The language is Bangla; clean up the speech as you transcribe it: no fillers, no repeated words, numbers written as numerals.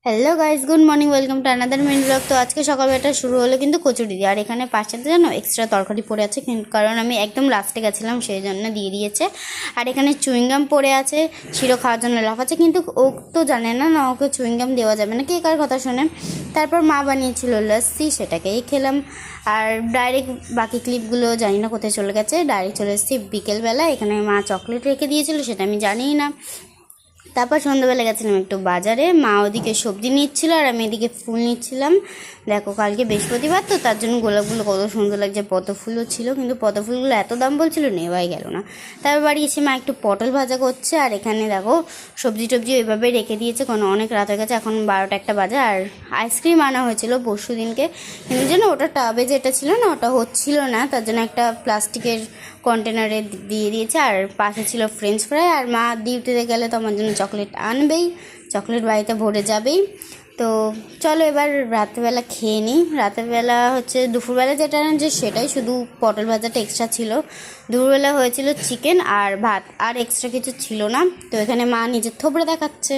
Hello guys, good morning, welcome to another mini blog. তো আজকে সকালবেলাটা শুরু হলো কিন্তু কচুরি দিয়ে। আর এখানে পাঁচটাতে জানো এক্সট্রা তরকারি পড়ে আছে, কারণ আমি একদম লাস্টে গেছিলাম সেই জন্য দিয়ে দিয়েছে। আর এখানে চুইংগাম পড়ে আছে, শিরো খাওয়ার জন্য লাফাচ্ছে, কিন্তু ও তো জানে না না ওকে চুইংগাম দেওয়া যাবে না, কে কার কথা শোনে। তারপর মা বানিয়েছিল লস্যি, সেটাকেই খেলাম। আর ডাইরেক্ট বাকি ক্লিপগুলো জানি না কোথায় চলে গেছে, ডাইরেক্ট চলে এসেছি বিকেলবেলা। এখানে মা চকলেট রেখে দিয়েছিল, সেটা আমি জানিই না। তারপর সন্ধ্যাবেলা গেছিলাম একটু বাজারে, মা ওদিকে সবজি নিচ্ছিল আর আমি এদিকে ফুল নিচ্ছিলাম। দেখো কালকে বৃহস্পতিবার তো, তার জন্য গোলাপগুলো কত সুন্দর লাগছে। পদ্ম ফুলও ছিল, কিন্তু পদ্ম ফুলগুলো এত দাম বলছিল, নেওয়াই গেল না। তারপর বাড়ি এসে মা একটু পটল ভাজা করছে। আর এখানে দেখো সবজি টবজি ওইভাবে রেখে দিয়েছে, কারণ অনেক রাত হয়ে গেছে, এখন 12টা একটা বাজে। আর আইসক্রিম আনা হয়েছিল পরশু দিনকে, কিন্তু যেন ওটা টাবে যেটা ছিল না ওটা হচ্ছিল না, তার জন্য একটা প্লাস্টিকের কন্টেনারে দিয়ে দিয়েছে। আর পাশে ছিল ফ্রেঞ্চ ফ্রাই। আর মা ডিউটিতে গেলে তো আমার জন্য চকলেট আনবেই, চকলেট বাড়িতে ভরে যাবেই। তো চলো এবার রাত্রেবেলা খেয়ে নিই। রাতেরবেলা হচ্ছে দুপুরবেলা যেটা আনছে সেটাই, শুধু পটল ভাজাটা এক্সট্রা ছিল। দুপুরবেলা হয়েছিল চিকেন আর ভাত, আর এক্সট্রা কিছু ছিল না। তো এখানে মা নিজের থোবড়া দেখাচ্ছে।